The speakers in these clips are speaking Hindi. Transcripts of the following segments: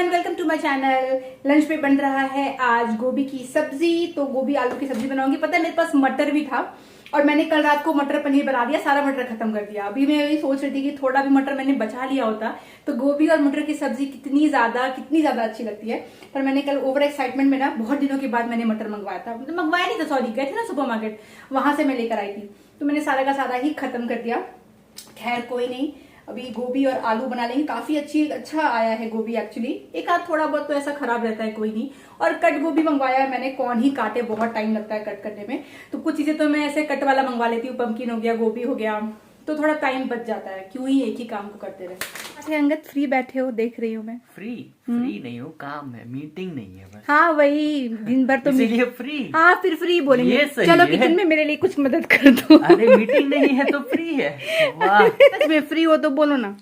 Everyone, welcome to my channel. Lunch पे बन रहा है आज गोभी की सब्जी। तो गोभी आलू की सब्जी बनाऊंगी। पता है मेरे पास मटर भी था और मैंने कल रात को मटर पनीर बना दिया, सारा मटर खत्म कर दिया। अभी मैं यही सोच रही थी कि थोड़ा भी मटर मैंने बचा लिया होता तो गोभी और मटर की सब्जी कितनी ज्यादा अच्छी लगती है। पर मैंने कल ओवर एक्साइटमेंट में ना बहुत दिनों के बाद मैंने मटर मंगवाया था, मतलब मंगवाया नहीं था, सॉरी, गए थे ना सुपरमार्केट, वहां से मैं लेकर आई थी। तो मैंने सारा का सारा ही खत्म कर दिया। खैर कोई नहीं, अभी गोभी और आलू बना लेंगे। काफी अच्छा आया है गोभी एक्चुअली, एक आध थोड़ा बहुत तो ऐसा खराब रहता है, कोई नहीं। और कट गोभी मंगवाया है मैंने, कौन ही काटे, बहुत टाइम लगता है कट करने में। तो कुछ चीजें तो मैं ऐसे कट वाला मंगवा लेती हूँ, पम्पकिन हो गया, गोभी हो गया, तो थोड़ा टाइम बच जाता है। क्यों ही एक ही काम को करते रहे। अच्छा अंगद, फ्री बैठे हो, देख रही हूँ मैं। फ्री नहीं हो, काम है, मीटिंग नहीं है बस। हाँ वही, दिन भर तो इसीलिए फ्री। हाँ फिर फ्री बोलेंगे। चलो किचन में मेरे लिए कुछ मदद कर दो। अरे मीटिंग नहीं है तो फ्री है। वाह, सच में फ्री हो तो बोलो ना।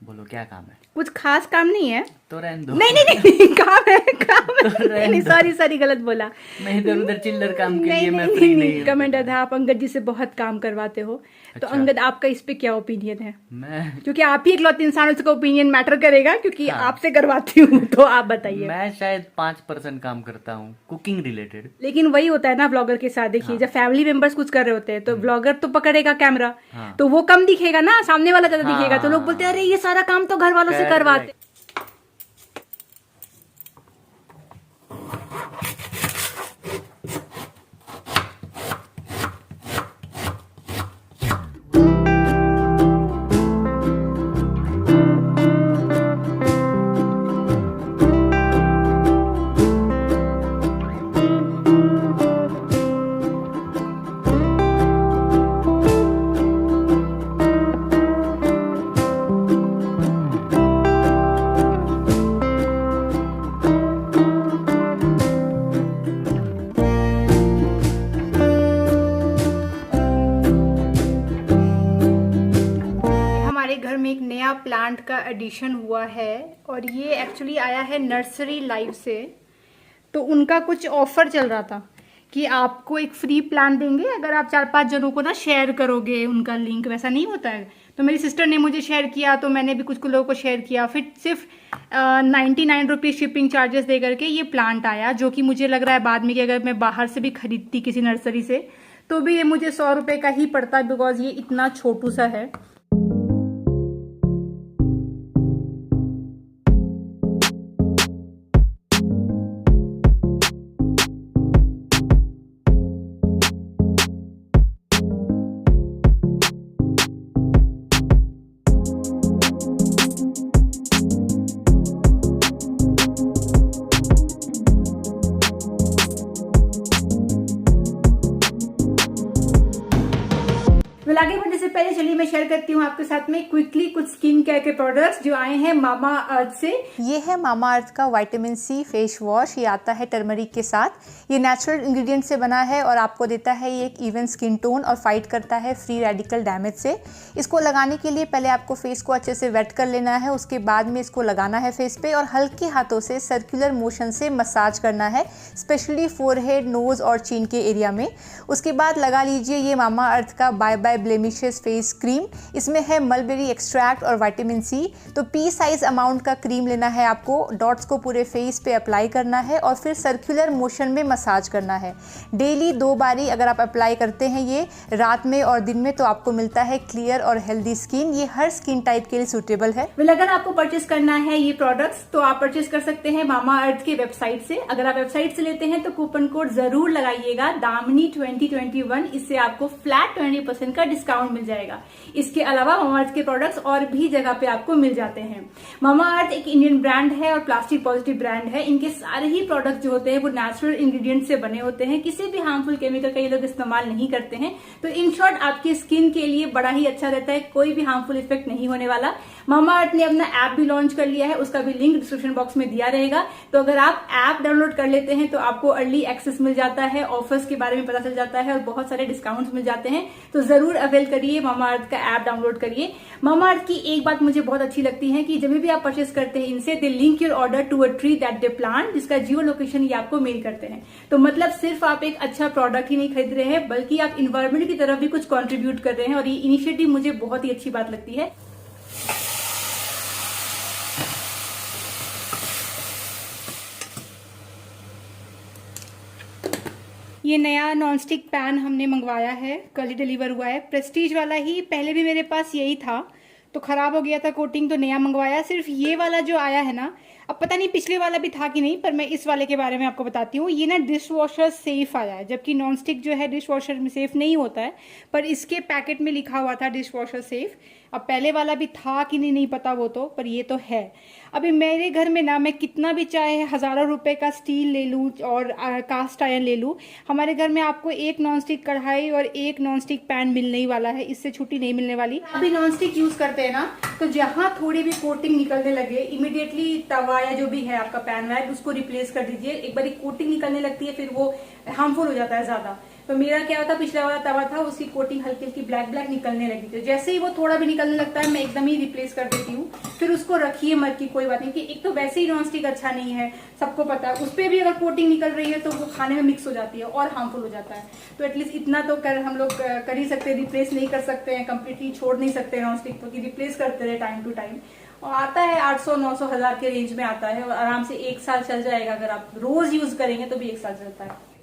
बोलो क्या काम है? कुछ खास काम नहीं है तो रहने दो। नहीं, काम है तो नहीं, सॉरी गलत बोला। मैं इधर उधर चिल्लर काम के लिए मैं फ्री नहीं हूँ। कमेंट था, आप अंगद जी से बहुत काम करवाते हो। तो अंगद, आपका इस पे क्या ओपिनियन है? मैं क्योंकि आप ही इकलौते इंसान, उसका ओपिनियन मैटर करेगा, क्योंकि आपसे करवाती हूँ। तो आप बताइए। मैं शायद 5% काम करता हूँ कुकिंग रिलेटेड। लेकिन वही होता है ना ब्लॉगर के साथ, देखिए जब फैमिली मेंबर्स कुछ कर रहे होते हैं तो ब्लॉगर तो पकड़ेगा कैमरा, तो वो कम दिखेगा ना, सामने वाला ज्यादा दिखेगा। तो लोग बोलते हैं अरे ये सारा काम तो घर वालों से करवाते। घर में एक नया प्लांट का एडिशन हुआ है और ये एक्चुअली आया है नर्सरी लाइव से। तो उनका कुछ ऑफर चल रहा था कि आपको एक फ्री प्लांट देंगे अगर आप 4-5 जनों को ना शेयर करोगे उनका लिंक। वैसा नहीं होता है। तो मेरी सिस्टर ने मुझे शेयर किया, तो मैंने भी कुछ लोगों को शेयर किया। फिर सिर्फ 99 रुपीज़ शिपिंग चार्जेस दे करके ये प्लांट आया, जो कि मुझे लग रहा है बाद में कि अगर मैं बाहर से भी खरीदती किसी नर्सरी से तो भी ये मुझे 100 रुपये का ही पड़ता, बिकॉज ये इतना छोटू सा है। आगे बढ़ने से पहले चलिए मैं शेयर करती हूँ आपके साथ में क्विकली कुछ स्किन केयर के प्रोडक्ट्स जो आए हैं मामा अर्थ से। ये है मामा अर्थ का विटामिन सी फेस वॉश। ये आता है टर्मरिक के साथ। ये नेचुरल इंग्रेडिएंट से बना है और आपको देता है ये एक इवन स्किन टोन और फाइट करता है फ्री रेडिकल डैमेज से। इसको लगाने के लिए पहले आपको फेस को अच्छे से वेट कर लेना है, उसके बाद में इसको लगाना है फेस पे और हल्के हाथों से सर्कुलर मोशन से मसाज करना है, स्पेशली फोरहेड, नोज और चिन के एरिया में। उसके बाद लगा लीजिए ये मामा अर्थ का bye bye blemishes face cream. इसमें है मलबेरी एक्सट्रैक्ट और विटामिन सी। तो पी साइज अमाउंट का क्रीम लेना है आपको, डॉट्स को पूरे फेस पे अप्लाई करना है और फिर सर्कुलर मोशन में मसाज करना है। डेली 2 बारी अगर आप अप्लाई करते हैं ये रात में और दिन में, तो आपको मिलता है क्लियर और हेल्दी स्किन। ये हर स्किन टाइप के लिए सूटेबल है। अगर आपको परचेस करना है ये प्रोडक्ट्स तो आप परचेस कर सकते हैं मामा अर्थ के वेबसाइट से। अगर आप वेबसाइट से लेते हैं तो कूपन कोड जरूर लगाइएगा दामिनी 2021। इससे आपको फ्लैट 20% का डिस्काउंट मिल जाएगा। इसके अलावा मामा अर्थ के प्रोडक्ट्स और भी जगह पे आपको मिल जाते हैं। मामा अर्थ एक इंडियन ब्रांड है और प्लास्टिक पॉजिटिव ब्रांड है। इनके सारे ही प्रोडक्ट जो होते हैं वो नेचुरल इंग्रेडिएंट से बने होते हैं, किसी भी हार्मफुल केमिकल का ये लोग इस्तेमाल नहीं करते हैं। तो इन शॉर्ट आपकी स्किन के लिए बड़ा ही अच्छा रहता है, कोई भी हार्मफुल इफेक्ट नहीं होने वाला। मामा अर्थ ने अपना ऐप भी लॉन्च कर लिया है, उसका भी लिंक डिस्क्रिप्शन बॉक्स में दिया रहेगा। तो अगर आप ऐप डाउनलोड कर लेते हैं तो आपको अर्ली एक्सेस मिल जाता है, ऑफर्स के बारे में पता चल जाता है और बहुत सारे डिस्काउंट्स मिल जाते हैं। तो जरूर अवेल करिए, मामा अर्थ का ऐप डाउनलोड करिए। मामा अर्थ की एक बात मुझे बहुत अच्छी लगती है कि जब भी आप परचेस करते हैं इनसे, they link your order to a tree that they plant, जिसका जियो लोकेशन ये आपको मेल करते हैं। तो मतलब सिर्फ आप एक अच्छा प्रोडक्ट ही नहीं खरीद रहे हैं, बल्कि आप इन्वायरमेंट की तरफ भी कुछ कंट्रीब्यूट कर रहे हैं और ये इनिशिएटिव मुझे बहुत ही अच्छी बात लगती है। ये नया नॉनस्टिक पैन हमने मंगवाया है, कल ही डिलीवर हुआ है। प्रेस्टीज वाला ही, पहले भी मेरे पास यही था तो ख़राब हो गया था कोटिंग, तो नया मंगवाया। सिर्फ ये वाला जो आया है ना, अब पता नहीं पिछले वाला भी था कि नहीं, पर मैं इस वाले के बारे में आपको बताती हूँ। ये ना डिश वॉशर सेफ़ आया है, जबकि नॉन स्टिक जो है डिश वॉशर में सेफ़ नहीं होता है, पर इसके पैकेट में लिखा हुआ था डिश वॉशर सेफ़। अब पहले वाला भी था कि नहीं पता वो तो, पर ये तो है। अभी मेरे घर में ना, मैं कितना भी चाहे हज़ारों रुपए का स्टील ले लूँ और कास्ट आयरन ले लूँ, हमारे घर में आपको एक नॉन स्टिक कढ़ाई और एक नॉन स्टिक पैन मिलने ही वाला है, इससे छुट्टी नहीं मिलने वाली। अभी नॉन स्टिक यूज़ करते हैं ना, तो जहाँ थोड़ी भी कोटिंग निकलने लगे, इमीडिएटली तवा या जो भी है आपका पैन वैन, उसको रिप्लेस कर दीजिए। एक बार कोटिंग निकलने लगती है फिर वो हार्मफुल हो जाता है ज़्यादा। तो मेरा क्या होता, पिछला वाला तवा था, उसकी कोटिंग हल्की हल्की ब्लैक ब्लैक निकलने लगी थी। जैसे ही वो थोड़ा भी निकलने लगता है, मैं एकदम ही रिप्लेस कर देती हूँ। फिर उसको रखिए मत की कोई बात नहीं, कि एक तो वैसे ही नॉनस्टिक अच्छा नहीं है, सबको पता है। उस पर भी अगर कोटिंग निकल रही है तो वो खाने में मिक्स हो जाती है और हार्मफुल हो जाता है। तो एटलीस्ट इतना तो हम लोग कर ही सकते हैं, रिप्लेस नहीं कर सकते हैं, कम्प्लीटली छोड़ नहीं सकते नॉनस्टिक को, कि रिप्लेस करते रहे टाइम टू टाइम। और आता है 800 900 1000 के रेंज में आता है, और आराम से 1 साल चल जाएगा। अगर आप रोज यूज करेंगे तो भी 1 साल चलता है।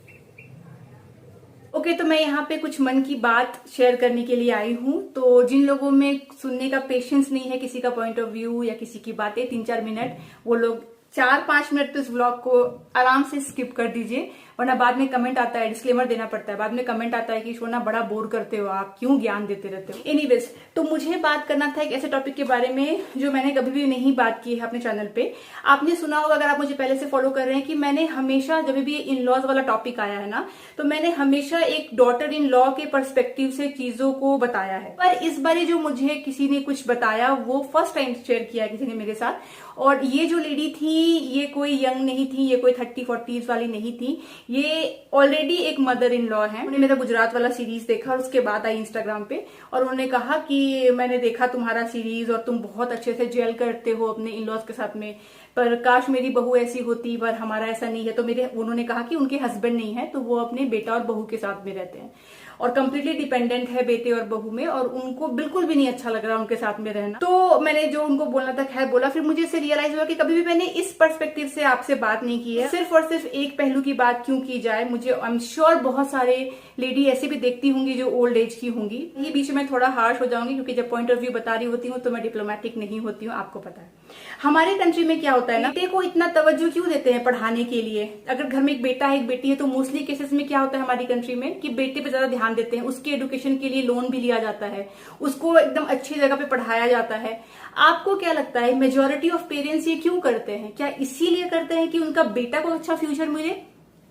ओके, तो मैं यहाँ पे कुछ मन की बात शेयर करने के लिए आई हूँ। तो जिन लोगों में सुनने का पेशेंस नहीं है, किसी का पॉइंट ऑफ व्यू या किसी की बातें 3-4 मिनट, वो लोग 4-5 मिनट तो इस व्लॉग को आराम से स्किप कर दीजिए, वरना बाद में कमेंट आता है, डिस्क्लेमर देना पड़ता है, बाद में कमेंट आता है कि शोना बड़ा बोर करते हो आप, क्यों ज्ञान देते रहते हो। एनीवेज, तो मुझे बात करना था एक ऐसे टॉपिक के बारे में जो मैंने कभी भी नहीं बात की है अपने चैनल पे। आपने सुना होगा, अगर आप मुझे पहले से फॉलो कर रहे हैं, कि मैंने हमेशा जब भी इन लॉज वाला टॉपिक आया है ना, तो मैंने हमेशा एक डॉटर इन लॉ के पर्सपेक्टिव से चीजों को बताया है। पर इस बार जो मुझे किसी ने कुछ बताया, वो फर्स्ट टाइम शेयर किया किसी ने मेरे साथ। और ये जो लेडी थी, ये कोई यंग नहीं थी, ये कोई 30-40s वाली नहीं थी, ये ऑलरेडी एक मदर इन लॉ है। उन्होंने मेरा गुजरात वाला सीरीज देखा और उसके बाद आई इंस्टाग्राम पे, और उन्होंने कहा कि मैंने देखा तुम्हारा सीरीज और तुम बहुत अच्छे से जेल करते हो अपने इन लॉज के साथ में, पर काश मेरी बहू ऐसी होती, पर हमारा ऐसा नहीं है। तो उन्होंने कहा कि उनके हस्बैंड नहीं है, तो वो अपने बेटा और बहू के साथ में रहते हैं और कंप्लीटली डिपेंडेंट है बेटे और बहू में, और उनको बिल्कुल भी नहीं अच्छा लग रहा उनके साथ में रहना। तो मैंने जो उनको बोलना था खैर बोला। फिर मुझे इससे रियलाइज हुआ कि कभी भी मैंने इस पर्सपेक्टिव से आपसे बात नहीं की है। सिर्फ और सिर्फ एक पहलू की बात क्यों की जाए। मुझे आई एम श्योर बहुत सारे लेडी ऐसी भी देखती होंगी जो ओल्ड एज की होंगी। ये बीच में थोड़ा हार्श हो जाऊंगी, क्योंकि जब पॉइंट ऑफ व्यू बता रही होती हूँ तो मैं डिप्लोमेटिक नहीं होती हूँ, आपको पता है। हमारे कंट्री में क्या होता है ना, बेटे को इतना तवज्जो क्यों देते हैं पढ़ाने के लिए। अगर घर में एक बेटा है एक बेटी है, तो मोस्टली केसेस में क्या होता है हमारी कंट्री में, कि बेटे पे ज्यादा ध्यान देते हैं, उसके एजुकेशन के लिए लोन भी लिया जाता है, उसको एकदम अच्छी जगह पे पढ़ाया जाता है। आपको क्या लगता है मेजॉरिटी ऑफ पेरेंट्स ये क्यों करते हैं? क्या इसीलिए करते हैं कि उनका बेटा को अच्छा फ्यूचर मिले?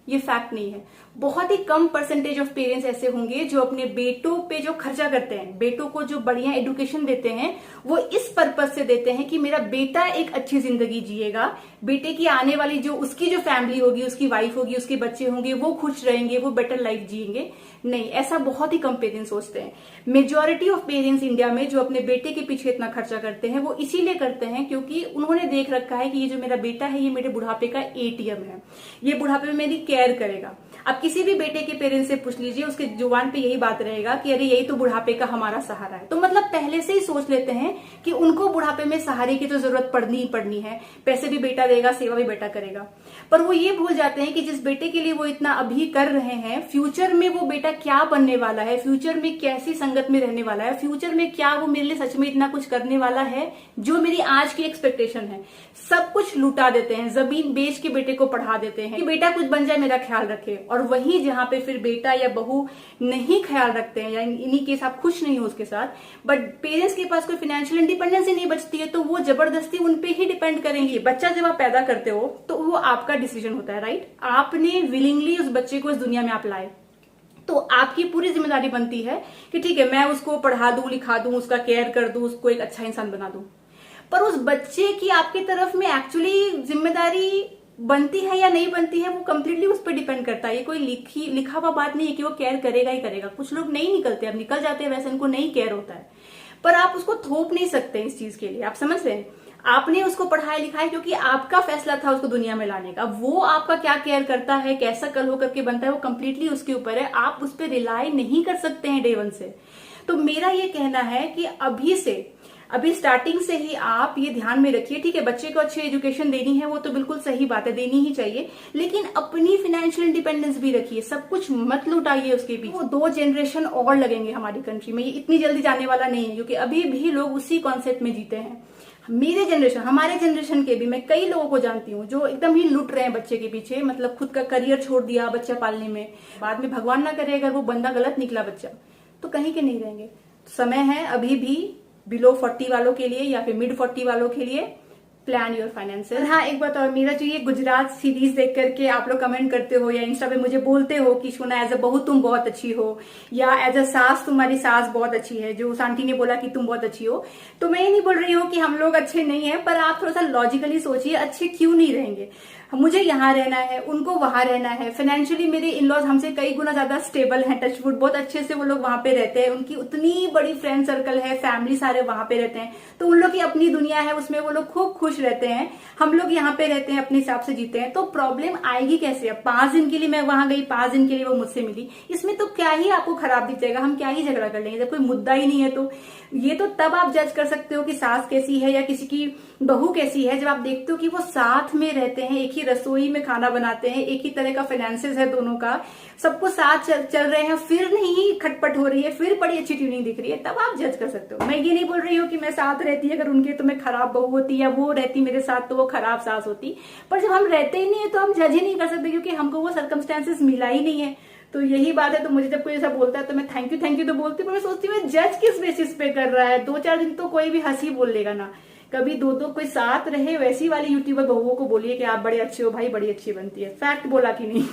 ये फैक्ट नहीं है। बहुत ही कम परसेंटेज ऑफ पेरेंट्स ऐसे होंगे जो अपने बेटों पे जो खर्चा करते हैं, बेटों को जो बढ़िया एजुकेशन देते हैं, वो इस पर्पज से देते हैं कि मेरा बेटा एक अच्छी जिंदगी जिएगा, बेटे की आने वाली जो उसकी जो फैमिली होगी, उसकी वाइफ होगी, उसके बच्चे होंगे, वो खुश रहेंगे, वो बेटर लाइफ जिएंगे। नहीं, ऐसा बहुत ही कम पेरेंट्स सोचते हैं। मेजॉरिटी ऑफ पेरेंट्स इंडिया में जो अपने बेटे के पीछे इतना खर्चा करते हैं, वो इसीलिए करते हैं क्योंकि उन्होंने देख रखा है कि ये जो मेरा बेटा है, ये मेरे बुढ़ापे का एटीएम है, ये बुढ़ापे में मेरी केयर करेगा। अब किसी भी बेटे के पेरेंट्स से पूछ लीजिए, उसके जुबान पे यही बात रहेगा कि अरे यही तो बुढ़ापे का हमारा सहारा है। तो मतलब पहले से ही सोच लेते हैं कि उनको बुढ़ापे में सहारे की तो जरूरत पड़नी ही पड़नी है, पैसे भी बेटा देगा, सेवा भी बेटा करेगा। पर वो ये भूल जाते हैं कि जिस बेटे के लिए वो इतना अभी कर रहे हैं, फ्यूचर में वो बेटा क्या बनने वाला है, फ्यूचर में कैसी संगत में रहने वाला है, फ्यूचर में क्या वो मेरे लिए सच में इतना कुछ करने वाला है जो मेरी आज की एक्सपेक्टेशन है। सब कुछ लुटा देते हैं, जमीन बेच के बेटे को पढ़ा देते हैं कि बेटा कुछ बन जाए, मेरा ख्याल रखे। और वहीं जहां पे फिर बेटा या बहू नहीं ख्याल रखते हैं, या इन्हीं केस आप खुश नहीं हो उसके साथ, बट पेरेंट्स के पास कोई फाइनेंशियल इंडिपेंडेंस ही नहीं बचती है, तो वो जबरदस्ती उन पे ही डिपेंड करेंगे। बच्चा जब आप पैदा करते हो तो वो आपका डिसीजन होता है, राइट? आपने विलिंगली उस बच्चे को इस दुनिया में आप लाए, तो आपकी पूरी जिम्मेदारी बनती है कि ठीक है, मैं उसको पढ़ा दूं, लिखा दूं, उसका केयर कर दूं, उसको एक अच्छा इंसान बना दूं। पर उस बच्चे की आपकी तरफ में एक्चुअली जिम्मेदारी बनती है या नहीं बनती है, वो कम्प्लीटली उस पर डिपेंड करता है। ये कोई लिखा हुआ बात नहीं है कि वो केयर करेगा ही करेगा। कुछ लोग नहीं निकलते, अब निकल जाते हैं, वैसे उनको नहीं केयर होता है। पर आप उसको थोप नहीं सकते इस चीज के लिए, आप समझ रहे हैं? आपने उसको पढ़ाया लिखाया क्योंकि आपका फैसला था उसको दुनिया में लाने का। वो आपका क्या केयर करता है, कैसा कल होकर के बनता है, वो कम्प्लीटली उसके ऊपर है। आप उस पर रिलाई नहीं कर सकते हैं डे वन से। तो मेरा ये कहना है कि अभी से अभी स्टार्टिंग से ही आप ये ध्यान में रखिए, ठीक है, बच्चे को अच्छी एजुकेशन देनी है वो तो बिल्कुल सही बात है, देनी ही चाहिए, लेकिन अपनी फाइनेंशियल इंडिपेंडेंस भी रखिए, सब कुछ मत लुटाइए उसके पीछे। वो 2 जनरेशन और लगेंगे हमारी कंट्री में, ये इतनी जल्दी जाने वाला नहीं है, क्योंकि अभी भी लोग उसी कॉन्सेप्ट में जीते हैं। मेरे जनरेशन, हमारे जनरेशन के भी मैं कई लोगों को जानती हूँ जो एकदम ही लुट रहे हैं बच्चे के पीछे, मतलब खुद का करियर छोड़ दिया बच्चा पालने में, बाद में भगवान ना करे अगर वो बंदा गलत निकला बच्चा तो कहीं के नहीं रहेंगे। समय है अभी भी बिलो 40 वालों के लिए या फिर मिड 40 वालों के लिए, प्लान योर फाइनेंसेस। हाँ, एक बात और, मेरा जो ये गुजरात सीरीज देख करके आप लोग कमेंट करते हो या इंस्टा पे मुझे बोलते हो कि शोना एज अ बहू तुम बहुत अच्छी हो, या एज अ सास तुम्हारी सास बहुत अच्छी है, जो उस आंटी ने बोला कि तुम बहुत अच्छी हो, तो मैं ये नहीं बोल रही हूँ कि हम लोग अच्छे नहीं है, पर आप थोड़ा सा लॉजिकली सोचिए, अच्छे क्यों नहीं रहेंगे। मुझे यहाँ रहना है, उनको वहां रहना है, फाइनेंशियली मेरे इन लॉज हमसे कई गुना ज्यादा स्टेबल हैं, टचवुड, बहुत अच्छे से वो लोग वहां पे रहते हैं, उनकी उतनी बड़ी फ्रेंड सर्कल है, फैमिली सारे वहां पे रहते हैं, तो उन लोग की अपनी दुनिया है, उसमें वो लोग खूब खुश रहते हैं। हम लोग यहाँ पे रहते हैं, अपने हिसाब से जीते हैं, तो प्रॉब्लम आएगी कैसे। अब 5 दिन के लिए मैं वहां गई, 5 दिन के लिए वो मुझसे मिली, इसमें तो क्या ही आपको खराब दिख जाएगा, हम क्या ही झगड़ा कर लेंगे जब कोई मुद्दा ही नहीं है। तो ये तो तब आप जज कर सकते हो कि सास कैसी है या किसी की बहू कैसी है, जब आप देखते हो कि वो साथ में रहते हैं, एक ही रसोई में खाना बनाते हैं, एक ही तरह का फाइनेंसेस है दोनों का, सबको साथ चल रहे हैं, फिर नहीं खटपट हो रही है, फिर बड़ी अच्छी ट्यूनिंग दिख रही है, तब आप जज कर सकते हो। मैं ये नहीं बोल रही हूँ कि मैं साथ रहती अगर उनके तो मैं खराब बहू होती, या वो रहती मेरे साथ तो वो खराब सास होती, पर जब हम रहते ही नहीं है तो हम जज ही नहीं कर सकते, क्योंकि हमको वो सर्कमस्टेंसेस मिला ही नहीं है। तो यही बात है। तो मुझे जब कोई ऐसा बोलता है तो मैं थैंक यू तो बोलती हूँ, पर मैं सोचती हूँ जज किस बेसिस पे कर रहा है। 2-4 दिन तो कोई भी हंसी बोल लेगा ना, कभी 2 कोई साथ रहे, वैसी वाली यूट्यूबर बहुओं को बोलिए कि आप बड़े अच्छे हो भाई, बड़ी अच्छी बनती है। फैक्ट बोला कि नहीं।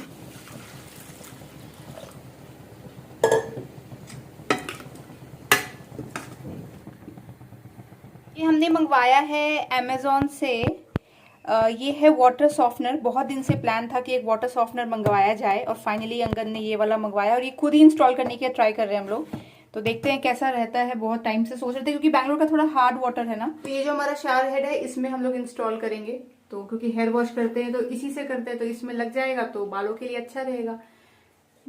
ये हमने मंगवाया है अमेजोन से, ये है वाटर सॉफ्टनर। बहुत दिन से प्लान था कि एक वाटर सॉफ्टनर मंगवाया जाए, और फाइनली अंगद ने ये वाला मंगवाया, और ये खुद ही इंस्टॉल करने की ट्राई कर रहे हैं हम लोग। तो देखते हैं कैसा रहता है। बहुत टाइम से सोच रहे थे, क्योंकि बैंगलोर का थोड़ा हार्ड वाटर है ना। तो ये जो हमारा शावर हेड है, इसमें हम लोग इंस्टॉल करेंगे, तो क्योंकि हेयर वॉश करते हैं तो इसी से करते हैं, तो इसमें लग जाएगा तो बालों के लिए अच्छा रहेगा।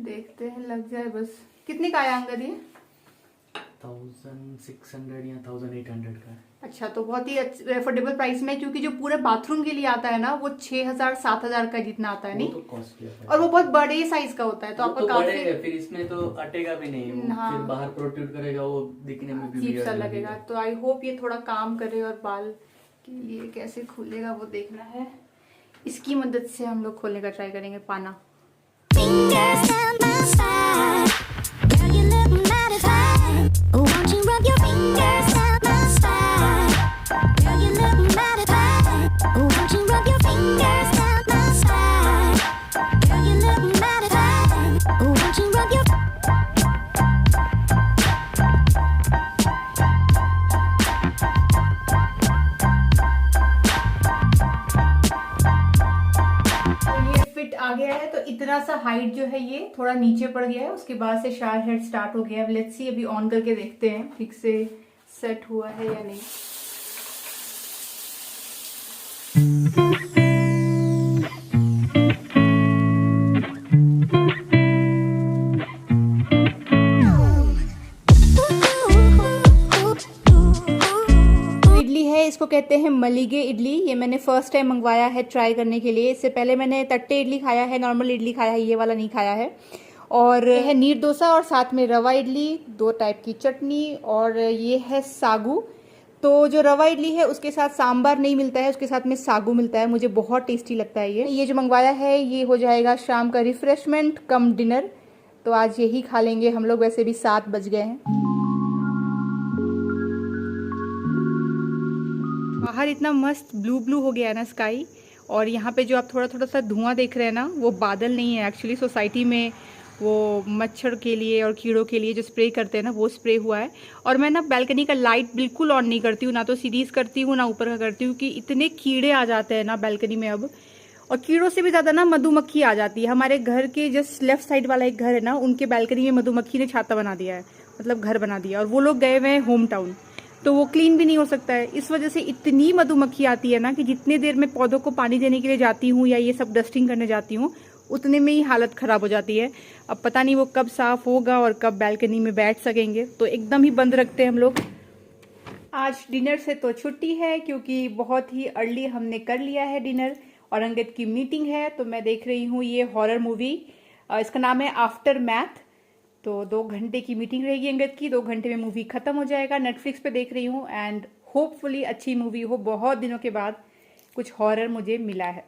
देखते हैं, लग जाए बस। कितने का आया अंगद ये? 1600 या 1800 का। अच्छा, तो बहुत ही अफोर्डेबल प्राइस में, क्योंकि जो पूरे बाथरूम के लिए आता है ना वो 6000-7000 का जितना आता है, नहीं तो कॉस्टली है, और वो बहुत बड़े साइज का होता है, तो आपका काफी फिर इसमें तो अटेगा भी नहीं वो, हाँ, फिर बाहर प्रोट्रूड करेगा, वो दिखने में भी अजीब सा लगेगा। तो आई होप ये थोड़ा काम करे, और बाल कि ये कैसे खुलेगा वो देखना है। इसकी मदद से हम लोग खोलने का ट्राई करेंगे पाना। आ गया है, तो इतना सा हाइट जो है ये थोड़ा नीचे पड़ गया है, उसके बाद से शावर हेड स्टार्ट हो गया है। अब लेट्स सी, अभी ऑन करके देखते हैं ठीक से सेट हुआ है या नहीं। इसको कहते हैं मलिगे इडली। ये मैंने फर्स्ट टाइम मंगवाया है ट्राई करने के लिए। इससे पहले मैंने तट्टे इडली खाया है, नॉर्मल इडली खाया है, ये वाला नहीं खाया है। और ये है नीर डोसा, और साथ में रवा इडली, 2 टाइप की चटनी, और ये है सागू। तो जो रवा इडली है उसके साथ सांबार नहीं मिलता है, उसके साथ में सागू मिलता है। मुझे बहुत टेस्टी लगता है ये जो मंगवाया है। ये हो जाएगा शाम का रिफ्रेशमेंट कम डिनर, तो आज यही खा लेंगे हम लोग। वैसे भी 7 बज गए हैं। बाहर इतना मस्त ब्लू हो गया है ना स्काई, और यहाँ पे जो आप थोड़ा सा धुआं देख रहे हैं ना, वो बादल नहीं है एक्चुअली। सोसाइटी में वो मच्छर के लिए और कीड़ों के लिए जो स्प्रे करते हैं ना, वो स्प्रे हुआ है। और मैं ना बैल्कनी का लाइट बिल्कुल ऑन नहीं करती हूँ, ना तो सीरीज करती हूँ ना ऊपर का करती हूँ, कि इतने कीड़े आ जाते हैं ना बैल्कनी में अब। और कीड़ों से भी ज़्यादा ना मधुमक्खी आ जाती है। हमारे घर के जस्ट लेफ्ट साइड वाला एक घर है ना, उनके बैल्कनी में मधुमक्खी ने छाता बना दिया है, मतलब घर बना दिया, और वो लोग गए हुए हैं होम टाउन, तो वो क्लीन भी नहीं हो सकता है। इस वजह से इतनी मधुमक्खी आती है ना कि जितने देर में पौधों को पानी देने के लिए जाती हूँ या ये सब डस्टिंग करने जाती हूँ, उतने में ही हालत ख़राब हो जाती है। अब पता नहीं वो कब साफ़ होगा और कब बैल्कनी में बैठ सकेंगे, तो एकदम ही बंद रखते हैं हम लोग। आज डिनर से तो छुट्टी है क्योंकि बहुत ही अर्ली हमने कर लिया है डिनर और अंगद की मीटिंग है, तो मैं देख रही हूँ ये हॉरर मूवी। इसका नाम है आफ्टर मैथ। तो 2 घंटे की मीटिंग रहेगी अंगद की, 2 घंटे में मूवी खत्म हो जाएगा। नेटफ्लिक्स पे देख रही हूँ एंड होपफुली अच्छी मूवी हो। बहुत दिनों के बाद कुछ हॉरर मुझे मिला है।